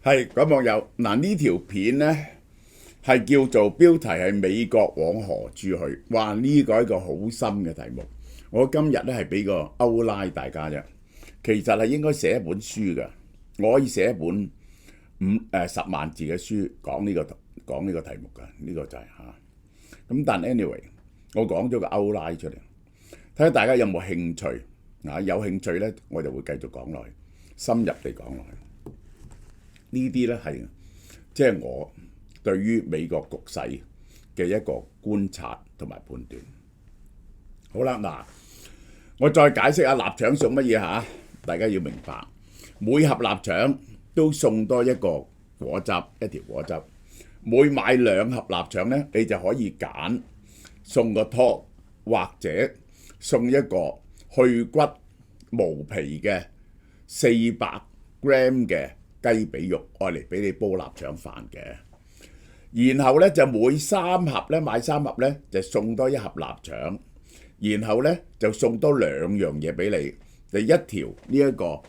係各位網友嗱，呢條片呢係叫做標題係美國往何處去？哇！呢個係一個好深嘅題目。我今日呢係俾個歐拉大家啫。其實係應該寫一本書㗎，我可以寫一本10萬字嘅書講呢個題目㗎。呢個就係嚇。咁但 anyway， 我講咗個歐拉出嚟，睇下大家有冇興趣啊？有興趣呢，我就會繼續講落去，深入地講落去。呢啲呢係即係我對於美國局勢嘅一個觀察同埋判斷。好啦，嗱，我再解釋下臘腸送乜嘢嚇，大家要明白。每盒臘腸都送多一個果汁，一條果汁。每買2盒臘腸呢，你就可以揀送個托，或者送一個去骨無皮嘅400 gram 嘅雞髀肉，愛嚟俾你煲臘腸飯嘅。然後呢，就每3盒呢，買3盒呢，就送多1盒臘腸。然後呢，就送多2樣嘢俾你，就一條呢一個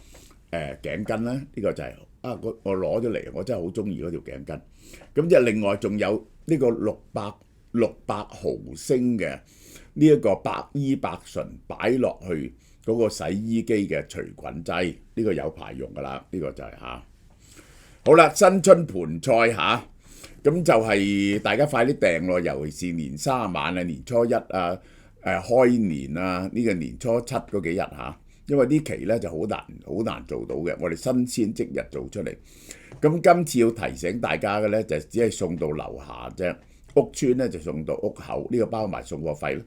頸巾啦。呢個就係我攞咗嚟，我真係好中意嗰條頸巾。咁就另外仲有呢個600毫升嘅呢一個百依百順擺落去嗰個洗衣機嘅除菌劑，呢個有排用噶啦。呢個就係嚇。好啦，新春盤菜嚇，咁就係大家快啲訂咯，尤其是年30晚啊、年初一啊、開年啊，呢個年初7嗰幾日嚇，因為呢期呢就好難做到嘅，我哋新鮮即日做出嚟。咁今次要提醒大家嘅呢，就只係送到樓下啫，屋村呢就送到屋口，呢個包埋送貨費。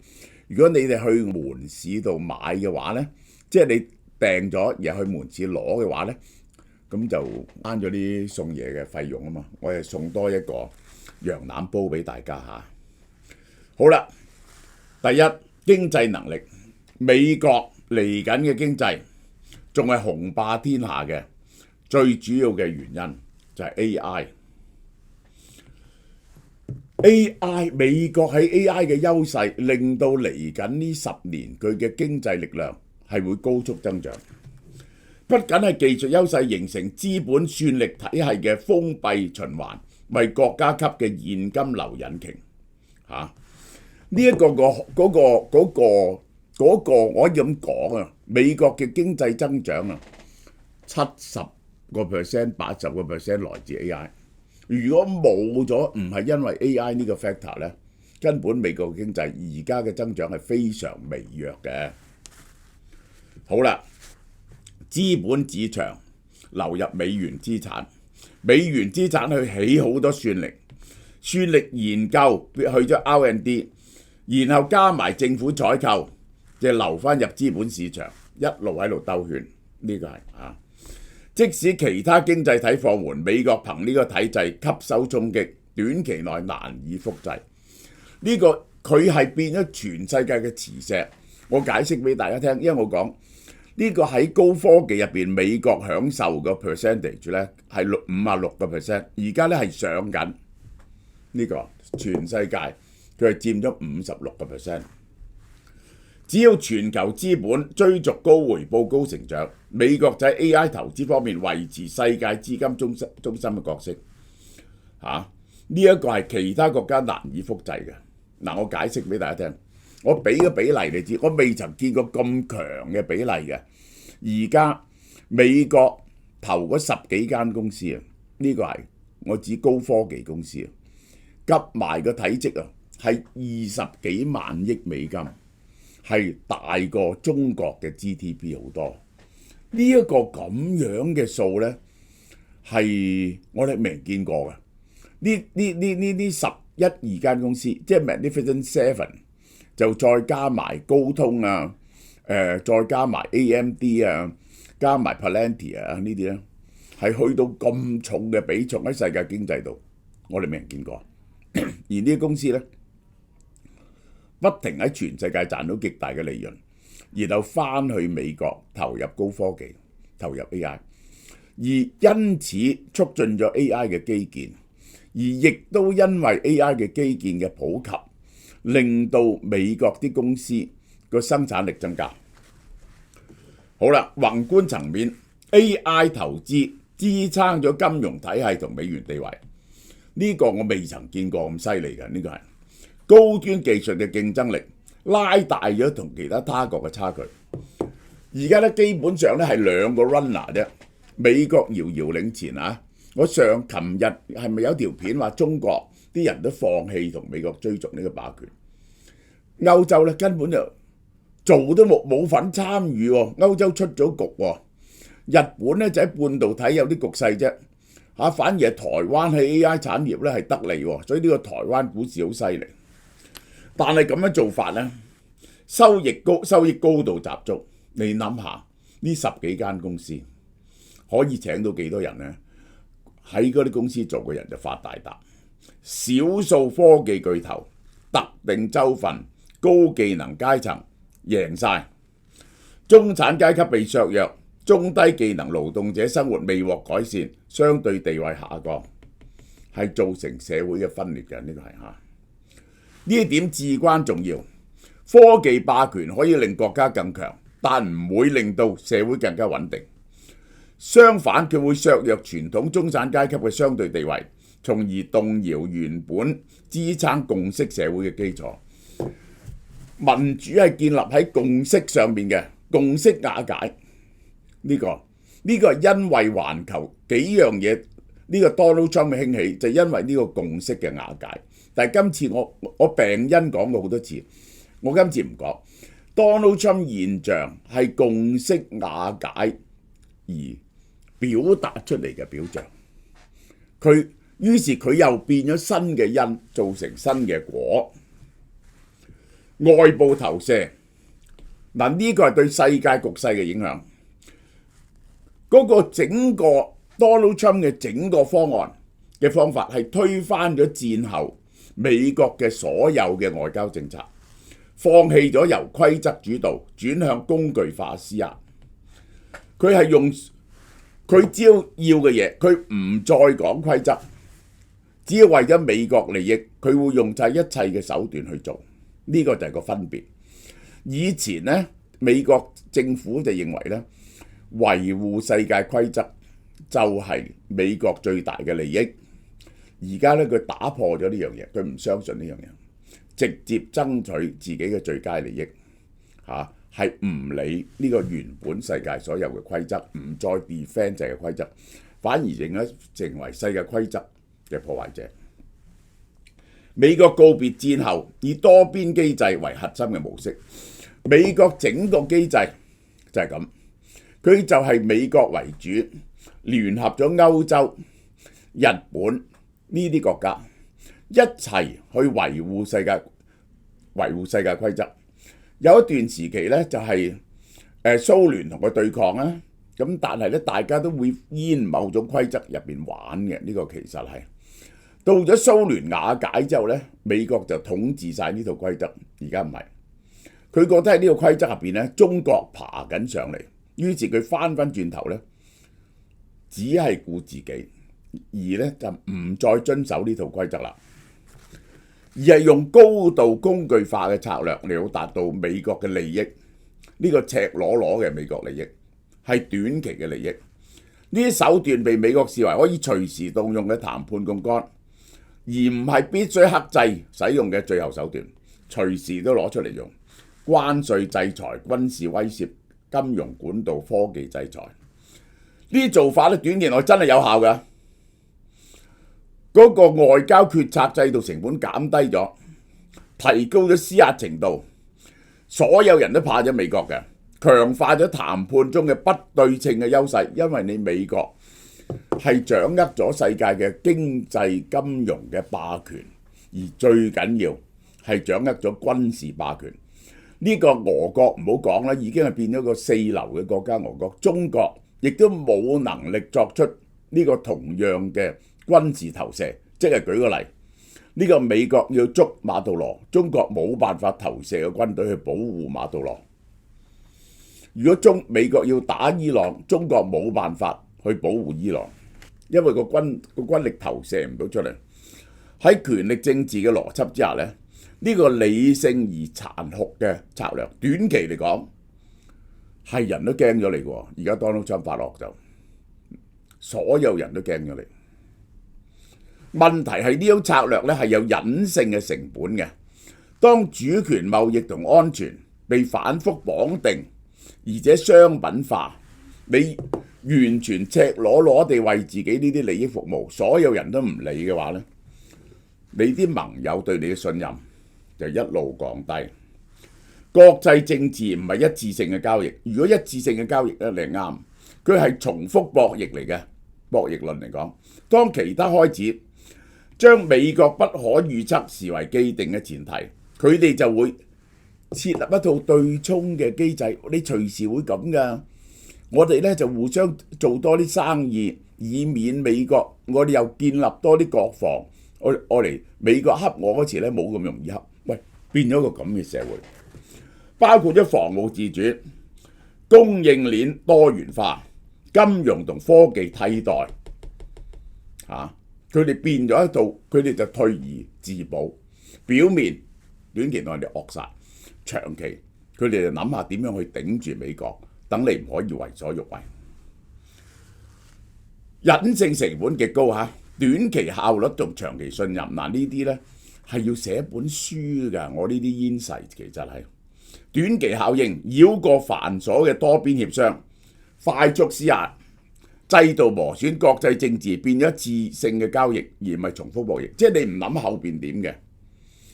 如果你哋去門市度買嘅話呢，即係你訂咗而去門市攞嘅話呢，咁就慳咗啲送嘢嘅費用啊嘛。我哋送多一個羊腩煲俾大家嚇。好啦，第一，經濟能力，美國嚟緊嘅經濟仲係雄霸天下嘅，最主要嘅原因就係 AI。美國喺 AI 嘅優勢，令到嚟緊呢10年佢嘅經濟力量係會高速增長。不僅係技術優勢形成資本算力體系嘅封閉循環，為國家級嘅現金流引擎嚇。呢一個我可以咁講啊，美國嘅經濟增長啊，70%、80% 來自 AI。如果冇咗，唔係因為 AI 呢個 factor 呢，根本美國經濟而家嘅增長係非常微弱嘅。好啦，資本市場流入美元資產，美元資產去起好多算力研究去咗 R&D。然後加埋政府採購，就流翻入資本市場，一路喺度兜圈。呢個係啊，即使其他經濟體放緩，美國憑呢個體制吸收衝擊，短期內難以複製。呢個佢係變咗全世界嘅磁石。我解釋俾大家聽，因為我講呢個喺高科技入邊，美國享受個 percentage 咧係56%，而家咧係上緊呢個全世界。佢係佔咗56%。只要全球資本追逐高回報、高成長，美國就喺 AI 投資方面維持世界資金中心嘅角色。呢一個係其他國家難以複製嘅。嗱，我解釋俾大家聽，我俾個比例你知，我未曾見過咁強嘅比例嘅。而家美國頭嗰10幾間公司啊，呢個係我指高科技公司啊，夾埋個體積啊，係20幾萬億美金，係大過中國嘅 GDP 好多。呢一個咁樣嘅數呢，係我哋未見過嘅。呢11、12間公司，即係 Magnificent Seven， 就再加埋高通啊，再加埋 AMD 啊，加埋 Palantir 啊，呢啲呢，係去到咁重嘅比重喺世界經濟度，我哋未見過。而呢啲公司呢，不停喺全世界賺到極大嘅利潤，然後翻去美國投入高科技、投入 AI， 而因此促進咗 AI 嘅基建，而亦都因為 AI 嘅基建嘅普及，令到美國啲公司個生產力增加。好啦，宏觀層面 AI 投資支撐咗金融體系同美元地位。呢個我未曾見過咁犀利嘅，呢個係高端技術嘅競爭力拉大咗同其他國嘅差距。而家咧基本上咧係兩個 runner 啫，美國遙遙領前啊！我琴日係咪有條片話中國啲人都放棄同美國追逐呢個霸權？歐洲咧根本就做都冇份參與喎，歐洲出咗局喎。日本咧就喺半導體有啲局勢啫，反而係台灣喺 AI 產業咧係得利喎，所以呢個台灣股市好犀利。但係咁樣做法咧，收益高度集中。你諗下，呢10幾間公司可以請到幾多人呢？喺嗰啲公司做嘅人就發大達，少數科技巨頭、特定州份、高技能階層贏晒，中產階級被削弱，中低技能勞動者生活未獲改善，相對地位下降，係造成社會嘅分裂嘅。呢個係呢一點至關重要。科技霸權可以令國家更強，但唔會令到社會更加穩定。相反，佢會削弱傳統中產階級嘅相對地位，從而動搖原本支撐共識社會嘅基礎。民主係建立喺共識上面嘅，共識瓦解。呢個係因為環球幾樣嘢，呢個 Donald Trump 嘅興起就因為呢個共識嘅瓦解。但係今次我病因講過好多次，我今次唔講。Donald Trump 現象係共識瓦解而表達出嚟嘅表象，於是佢又變咗新嘅因，造成新嘅果。外部投射，呢個係對世界局勢嘅影響。嗰個整個 Donald Trump 嘅整個方案嘅方法係推翻咗戰後美國嘅所有嘅外交政策，放棄咗由規則主導，轉向工具化施壓。佢係用佢只要嘅嘢，佢唔再講規則，只要為咗美國利益，佢會用晒一切嘅手段去做。呢個就係個分別。以前呢，美國政府就認為呢，維護世界規則就係美國最大嘅利益。而家呢，佢打破咗呢樣嘢，佢唔相信呢樣嘢，直接爭取自己嘅最佳利益。係唔理呢個原本世界所有嘅規則，唔再 defend 嘅規則，反而成為世界規則嘅破壞者。美國告別戰後以多邊機制為核心嘅模式，美國整個機制就係咁，佢就係美國為主，聯合咗歐洲、日本呢啲國家一齊去維護世界規則。有一段時期咧，就係蘇聯同佢對抗啦，咁但係咧，大家都會依某種規則入邊玩嘅。呢個其實係到咗蘇聯瓦解之後咧，美國就統治晒呢套規則。而家唔係，佢覺得喺呢個規則入邊咧，中國爬緊上嚟，於是佢翻轉頭咧，只係顧自己，而咧就唔再遵守呢套規則啦。而係用高度工具化嘅策略嚟到達到美國嘅利益，呢個赤裸裸嘅美國利益係短期嘅利益。呢啲手段被美國視為可以隨時動用嘅談判槓桿，而唔係必須克制使用嘅最後手段，隨時都攞出嚟用。關稅制裁、軍事威懾、金融管道、科技制裁，呢啲做法咧，短期內真係有效㗎。嗰個外交決策制度成本減低咗，提高咗施壓程度，所有人都怕咗美國嘅，強化咗談判中嘅不對稱嘅優勢，因為你美國係掌握咗世界嘅經濟金融嘅霸權，而最緊要係掌握咗軍事霸權。呢個俄國唔好講啦，已經係變咗個4流嘅國家。俄國、中國亦都冇能力作出呢個同樣嘅軍事投射，即係舉個例，呢個美國要捉馬杜羅，中國冇辦法投射嘅軍隊去保護馬杜羅。如果美國要打伊朗，中國冇辦法去保護伊朗，因為個軍力投射唔到出嚟。喺權力政治嘅邏輯之下咧，呢個理性而殘酷嘅策略，短期嚟講係人都驚咗你喎。而家 Donald Trump 發落就所有人都驚咗你。問題係呢種策略咧係有隱性嘅成本嘅。當主權、貿易同安全被反覆綁定，而且商品化，你完全赤裸裸地為自己呢啲利益服務，所有人都唔理嘅話咧，你啲盟友對你嘅信任就一路降低。國際政治唔係一致性嘅交易，如果一致性嘅交易咧，你係啱，佢係重複博弈嚟嘅。博弈論嚟講，當其他開始將美國不可預測視為既定嘅前提，佢哋就會設立一套對沖嘅機制。你隨時會咁噶，我哋咧就互相做多啲生意，以免美國我哋又建立多啲國防，我嚟美國恰我嗰時咧冇咁容易恰。喂，變咗個咁嘅社會。包括咗防務自主、供應鏈多元化、金融同科技替代，佢哋變咗一套，佢哋就退而自保。表面短期內我哋扼殺，長期佢哋就諗下點樣去頂住美國，等你唔可以為所欲為。隱性成本極高嚇，短期效率同長期信任嗱，呢啲咧係要寫本書㗎。我呢啲 insight 其實係。短期效應繞過繁瑣嘅多邊協商，快速施壓，制度磨損，國際政治變咗一致性嘅交易，而唔係重複博弈。即係你唔諗後邊點嘅。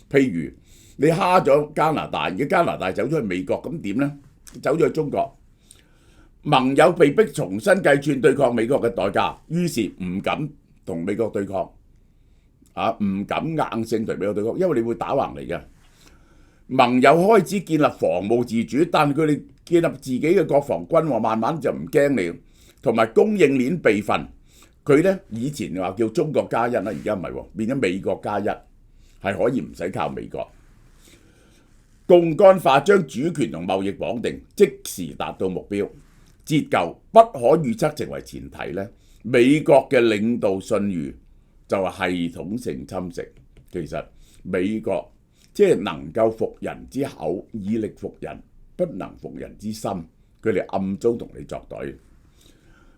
譬如你蝦咗加拿大，而家加拿大走咗去美國，咁點呢？走咗去中國，盟友被迫重新計算對抗美國嘅代價，於是唔敢同美國對抗，唔敢硬性同美國對抗，因為你會打橫嚟嘅。盟友開始建立防務自主，但佢哋建立自己嘅國防軍喎，慢慢就唔驚你。同埋供應鏈備份，佢呢以前話叫中國加一啦，而家唔係喎，變咗美國加一，係可以唔使靠美國。槓桿化將主權同貿易綁定，即時達到目標。折舊不可預測成為前提呢，美國嘅領導信譽就係系統性侵蝕。其實美國即係能夠服人之口，以力服人，不能服人之心。佢哋暗中同你作對。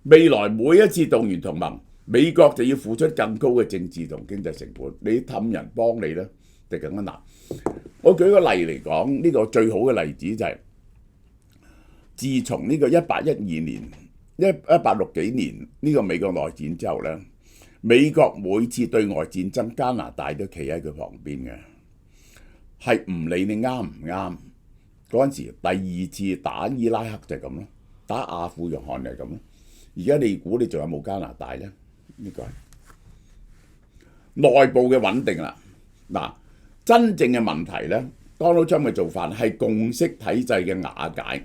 未來每一次動員同盟，美國就要付出更高嘅政治同經濟成本。你氹人幫你呢，就更加難。我舉個例嚟講，呢個最好嘅例子就係，自從呢個1812年、1860幾年呢個美國內戰之後呢，美國每次對外戰爭，加拿大都企喺佢旁邊嘅。係唔理你啱唔啱，嗰陣時第二次打伊拉克就係咁咯，打阿富汗就係咁咯。而家你估你仲有冇加拿大呢？呢個係內部嘅穩定啦。嗱，真正嘅問題呢，Donald Trump嘅做法係共識體制嘅瓦解，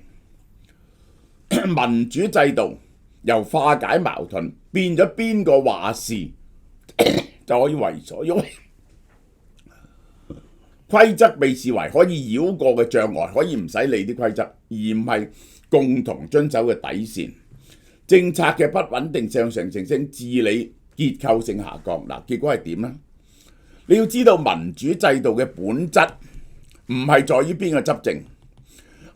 民主制度由化解矛盾變咗邊個話事就可以為所欲為。規則被視為可以繞過嘅障礙，可以唔使理啲規則，而唔係共同遵守嘅底線。政策嘅不穩定上升，治理結構性下降。嗱，結果係點呢？你要知道民主制度嘅本質唔係在於邊個執政，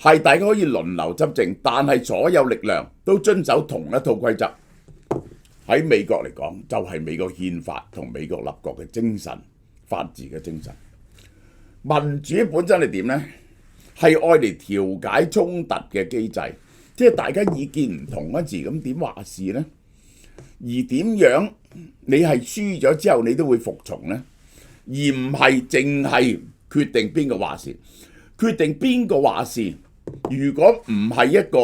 係大家可以輪流執政，但係所有力量都遵守同一套規則。喺美國嚟講，就係美國憲法同美國立國嘅精神，法治嘅精神。民主本身係點呢？係愛嚟調解衝突嘅機制，即係大家意見唔同嗰時，咁點話事呢？而點樣你係輸咗之後，你都會服從呢？而唔係淨係決定邊個話事，決定邊個話事。如果唔係一個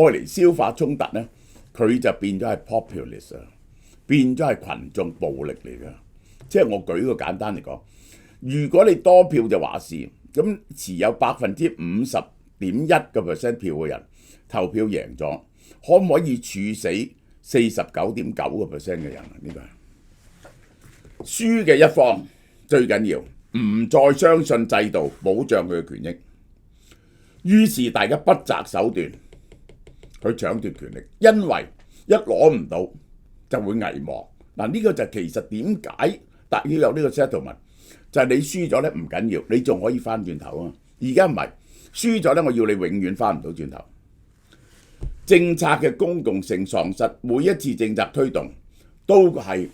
愛嚟消化衝突呢，佢就變咗係 populist， 變咗係群眾暴力嚟㗎。即係我舉個簡單嚟講。如果你多票就話事，咁持有50.1% 票嘅人投票贏咗，可唔可以處死 49.9% 嘅人啊？呢個係輸嘅一方最緊要，唔再相信制度保障佢嘅權益，於是大家不擇手段去搶奪權力，因為一攞唔到就會危亡。嗱，呢個就其實點解特要有呢個 settlement？就係你輸咗咧唔緊要，你仲可以翻轉頭啊！而家唔係輸咗咧，我要你永遠翻唔到轉頭。政策嘅公共性喪失，每一次政策推動都係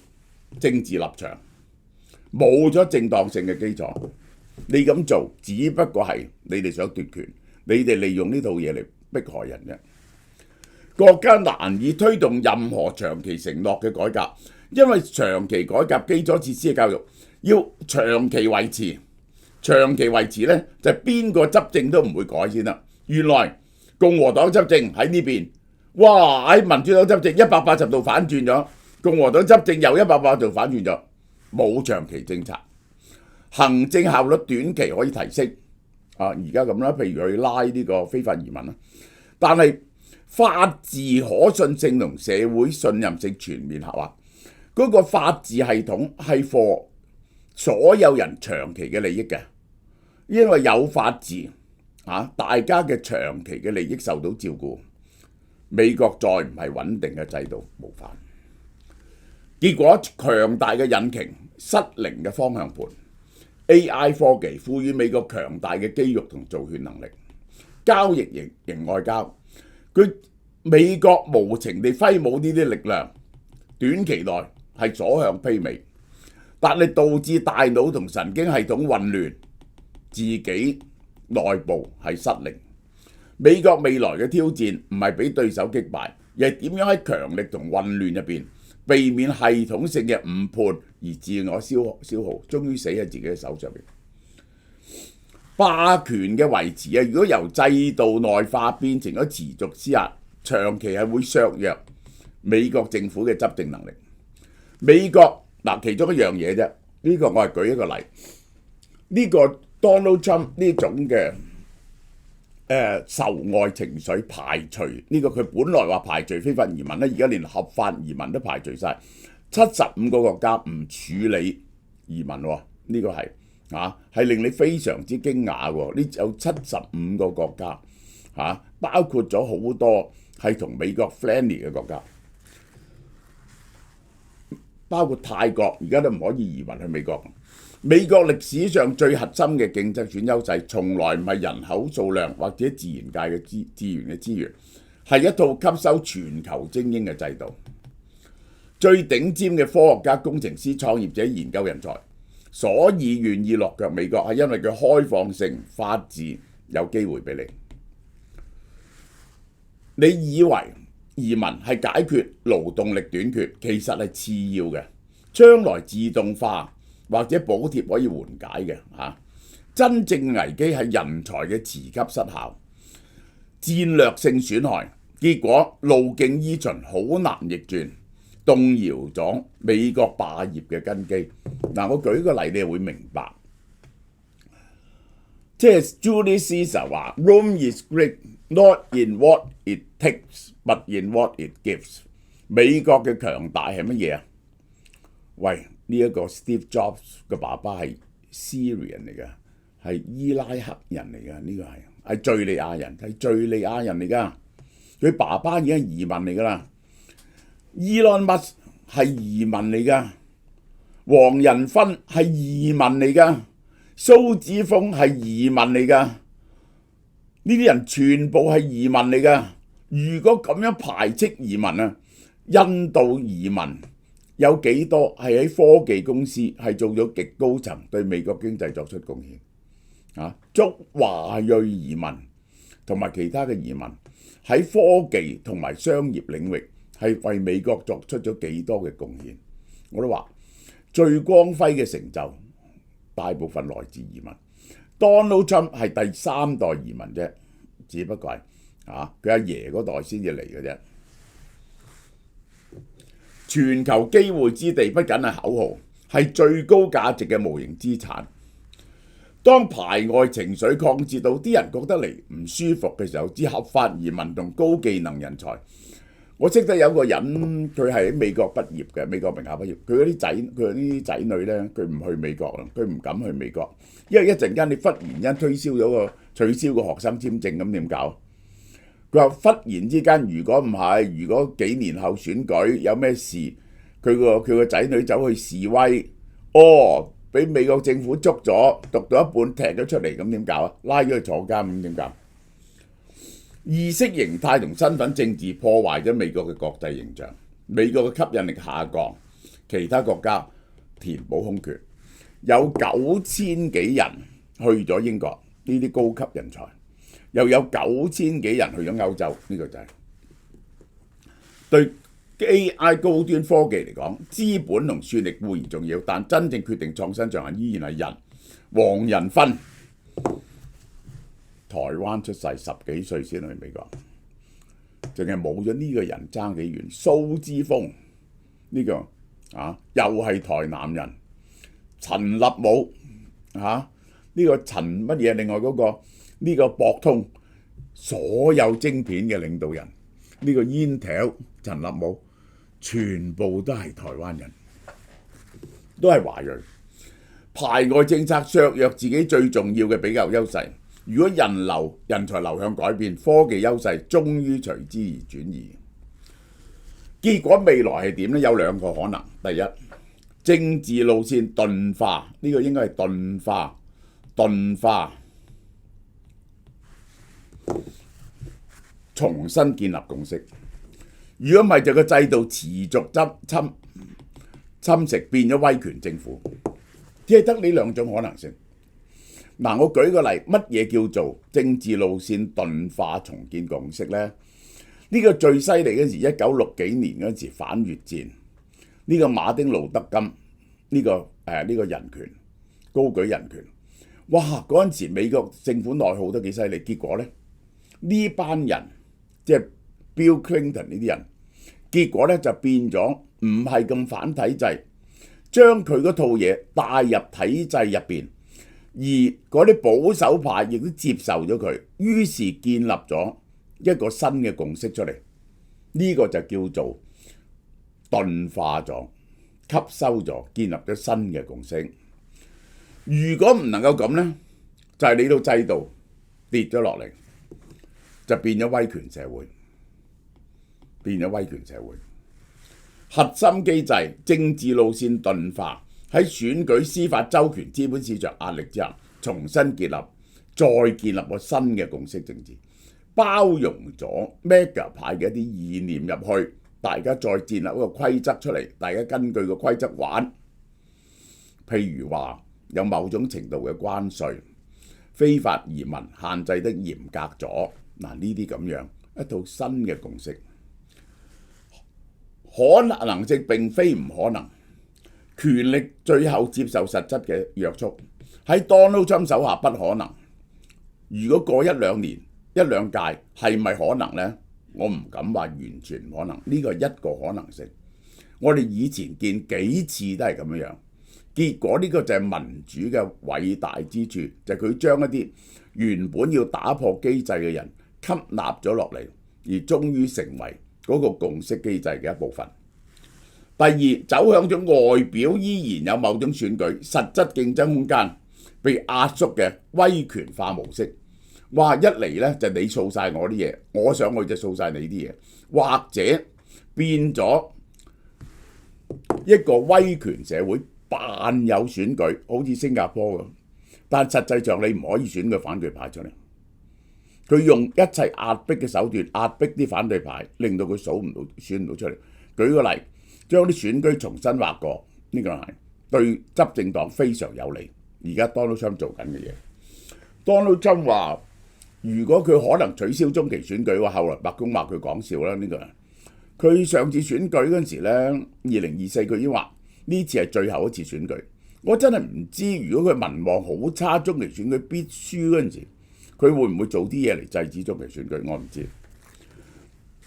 政治立場，冇咗正當性嘅基礎。你咁做只不過係你哋想奪權，你哋利用呢套嘢嚟迫害人嘅。國家難以推動任何長期承諾嘅改革，因為長期改革基礎設施嘅教育要長期維持。長期維持呢，就係邊個執政都唔會改先啦。原來共和黨執政喺呢邊，哇！喺民主黨執政180度反轉咗，共和黨執政又180度反轉咗，冇長期政策，行政效率短期可以提升。而家咁啦，譬如去拉呢個非法移民啦，但係法治可信性同社會信任性全面下滑。嗰個法治系統係 for 所有人長期嘅利益嘅，因為有法治大家嘅長期嘅利益受到照顧。美國再唔係穩定嘅制度模範，結果強大嘅引擎失靈嘅方向盤。AI 科技賦予美國強大嘅肌肉同造血能力，交易型外交，美國無情地揮舞呢啲力量，短期內係所向披靡，但係導致大腦同神經系統混亂，自己內部係失靈。美國未來嘅挑戰唔係俾對手擊敗，而係點樣喺強力同混亂入邊避免系統性嘅誤判而自我消耗，終於死喺自己嘅手上邊。霸權嘅維持如果由制度內化變成咗持續施壓，長期係會削弱美國政府嘅執政能力。美國其中一樣嘢啫，呢個我係舉一個例，呢個 Donald Trump 呢種嘅仇外情緒排除呢個，佢本來話排除非法移民咧，而家連合法移民都排除晒。75個國家唔處理移民喎，呢個係令你非常之驚訝喎。呢有75個國家包括咗好多係同美國 friendly 嘅國家，包括泰國而家都唔可以移民去美國。美國歷史上最核心嘅競爭選優勢，從來唔係人口數量或者自然界嘅資源嘅資源，係一套吸收全球精英嘅制度。最頂尖嘅科學家、工程師、創業者、研究人才，所以願意落腳美國，係因為佢開放性、法治有機會俾你。你以為移民係解決勞動力短缺，其實係次要嘅，將來自動化或者補貼可以緩解嘅。真正危機係人才嘅持級失效、戰略性損害，結果路徑依循，好難逆轉，動搖咗美國霸業嘅根基。我舉個例，你就會明白。即係 Julius Caesar 話 Rome is great not in what it takes but in what it gives。美國嘅強大係乜嘢啊？喂，呢一個 Steve Jobs 嘅爸爸係 Syrian 嚟㗎，係伊拉克人嚟㗎，呢個係敍利亞人，係敍利亞人嚟㗎。佢爸爸已經係移民嚟㗎啦。Elon Musk 係移民嚟㗎，黃仁勳係移民嚟㗎，蘇子峰係移民嚟㗎。呢啲人全部係移民嚟㗎。如果咁樣排斥移民印度移民有幾多係喺科技公司係做咗極高層，對美國經濟作出貢獻？中華裔移民同埋其他嘅移民喺科技同埋商業領域係為美國作出咗幾多嘅貢獻？我都話最光輝嘅成就大部分來自移民。Donald Trump 係第3代移民啫，只不過係佢阿爺嗰代先至嚟嘅啫。全球機會之地不僅係口號，係最高價值嘅無形資產。當排外情緒擴至到啲人覺得嚟唔舒服嘅時候，之合法移民同高技能人才。我識得有個人，佢係喺美國畢業嘅，美國名校畢業。佢嗰啲仔女呢，佢唔去美國啦，佢唔敢去美國，因為一陣間你忽然間取消個學生簽證，咁點搞？佢話忽然之間，如果唔係，如果幾年後選舉有咩事，佢個仔女走去示威，俾美國政府捉咗，讀到一半踢咗出嚟，咁點搞啊？拉咗去坐監，咁點搞？意識形態同身份政治破壞咗美國嘅國際形象，美國嘅吸引力下降，其他國家填補空缺，有9000幾人去咗英國，呢啲高級人才，又有9000幾人去咗歐洲，呢個就係對 AI 高端科技嚟講，資本同算力固然重要，但真正決定創新上限依然係人。黃仁勳，台灣出世10幾歲先去美國，淨係冇咗呢個人爭幾遠。蘇之峰呢個又係台南人。陳立武呢個陳乜嘢？另外嗰個呢個博通所有晶片嘅領導人，呢個 Intel 陳立武全部都係台灣人，都係華裔。排外政策削弱自己最重要嘅比較優勢。如果人才流向改變，科技優勢終於隨之而轉移。結果未來係點呢？有兩個可能。第一，政治路線鈍化，呢個應該係鈍化，重新建立共識。如果唔係，就個制度持續侵蝕，變咗威權政府。只係得呢兩種可能性。我舉個例，乜嘢叫做政治路線鈍化重建共識呢？呢個最犀利嗰時，1960幾年嗰時反越戰，呢個馬丁路德金呢個人權高舉人權，哇！嗰陣時美國政府內耗都幾犀利，結果呢，呢班人即係 Bill Clinton 呢啲人，結果呢就變咗唔係咁反體制，將佢嗰套嘢帶入體制入邊，而嗰啲保守派亦都接受咗佢，於是建立咗一個新嘅共識出嚟。呢個就叫做鈍化咗、吸收咗、建立咗新嘅共識。如果唔能夠咁呢，就係你到制度跌咗落嚟，就變咗威權社會，核心機制政治路線鈍化，喺選舉、司法周權、資本市場壓力之下，重新建立，再建立個新嘅共識政治，包容咗 Mega 派嘅一啲意念入去，大家再建立一個規則出嚟，大家根據個規則玩。譬如話有某種程度嘅關稅、非法移民限制得嚴格咗，呢啲咁樣一套新嘅共識。可能性並非唔可能，權力最後接受實質嘅約束。喺 Donald Trump 手下不可能，如果過一兩年、一兩屆係咪可能呢？我唔敢話完全唔可能，呢個係一個可能性。我哋以前見幾次都係咁樣，結果呢個就係民主嘅偉大之處，就係佢將一啲原本要打破機制嘅人吸納咗落嚟，而終於成為嗰個共識機制嘅一部分。第二，走向咗外表依然有某種選舉，實質競爭空間被壓縮嘅威權化模式。哇！一嚟呢，就你掃晒我啲嘢，我上去就掃晒你啲嘢，或者變咗一個威權社會，扮有選舉，好似新加坡咁，但實際上你唔可以選個反對派出嚟。佢用一切壓迫嘅手段壓迫啲反對派，令到佢選唔到出嚟。舉個例，將啲選舉重新劃過，呢個係對執政黨非常有利。而家 Donald Trump 做緊嘅嘢，Donald Trump 話如果佢可能取消中期選舉，後來白宮話佢講笑啦。呢個佢上次選舉嗰陣時呢，2024佢已經話呢次係最後一次選舉。我真係唔知如果佢民望好差，中期選舉必輸嗰陣時，佢會唔會做啲嘢嚟制止中期選舉？我唔知。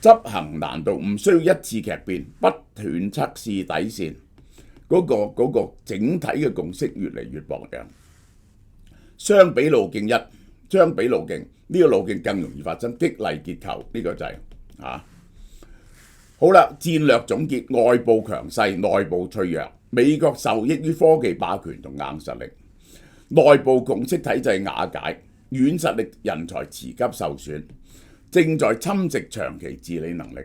執行難度唔需要一次劇變，不斷測試底線，嗰個整體嘅共識越嚟越薄弱。相比路徑呢個路徑更容易發生激勵結構，呢個就係好啦。戰略總結：外部強勢，內部脆弱。美國受益於科技霸權同硬實力，內部共識體制瓦解，軟實力人才遲急受損，正在侵蝕長期治理能力。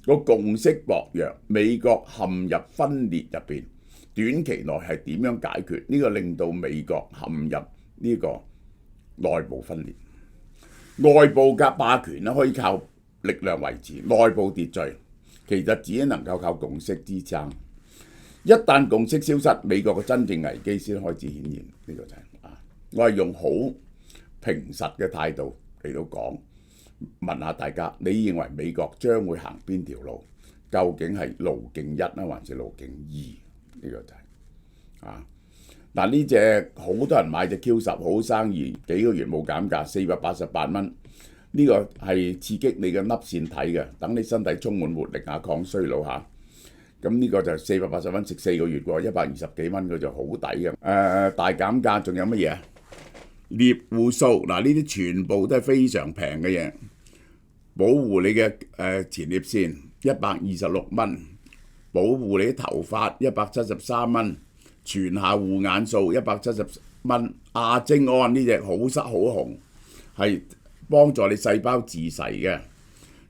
個共識薄弱，美國陷入分裂入邊，短期內係點樣解決？呢個令到美國陷入呢個內部分裂。外部嘅霸權咧可以靠力量維持，內部秩序其實只能夠靠共識支撐。一旦共識消失，美國嘅真正危機先開始顯現。呢個就係我係用好平實嘅態度嚟到講，問下大家，你認為美國將會行邊條路？究竟係路徑1啊，還是路徑2？呢個就係嗱，呢隻好多人買隻 Q10 好生意，幾個月冇減價，488蚊。呢個係刺激你嘅粒線體嘅，等你身體充滿活力啊，抗衰老嚇。咁呢個就480蚊，食4個月喎，120幾蚊佢就好抵嘅。大減價仲有乜嘢？獵戶素嗱，呢啲全部都係非常平嘅嘢，保護你嘅前列腺126蚊，保護你啲頭髮173蚊，全效護眼素170蚊，亞精胺呢隻好濕好紅，係幫助你細胞自噬嘅，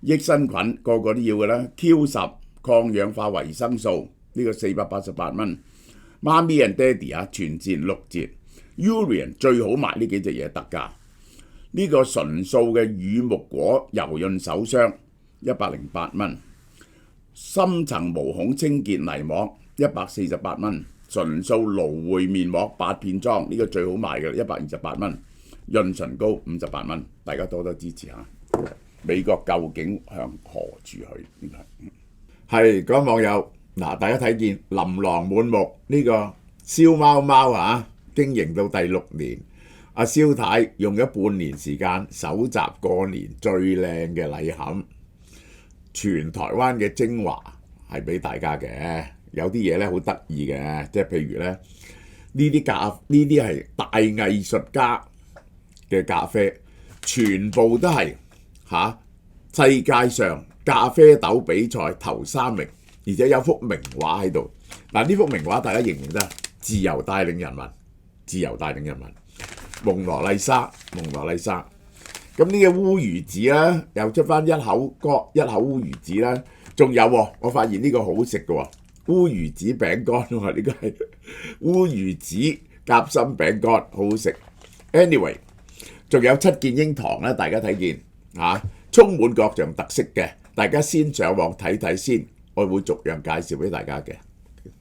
益生菌個個都要嘅啦。Q10抗氧化維生素呢個488蚊，媽咪 and Daddy 啊全線6折。Urian 最好賣呢幾隻嘢特價，呢個純素嘅乳木果柔潤手霜108蚊，深層毛孔清潔泥膜148蚊，純素蘆薈面膜8片裝呢個最好賣嘅128蚊，潤唇膏58蚊，大家多多支持下。美國究竟向何處去？係各位網友嗱，大家睇見琳琅滿目呢個燒貓貓啊！經營到第6年，阿蕭太用咗半年時間搜集過年最靚嘅禮盒，全台灣嘅精華係俾大家嘅。有啲嘢咧好得意嘅，即係譬如咧呢啲係大藝術家嘅咖啡，全部都係世界上咖啡豆比賽頭3名，而且有幅名畫喺度。嗱，呢幅名畫大家認唔認得？自由帶領人民。自由帶領人民，蒙羅麗莎。咁呢個烏魚子啦，又出翻一口烏魚子啦。仲有我發現呢個好食嘅喎，烏魚子餅乾喎，呢個係烏魚子夾心餅乾，好好食。Anyway， 仲有7件櫻糖啦，大家睇見充滿各樣特色嘅，大家先上網睇睇先，我會逐樣介紹俾大家嘅。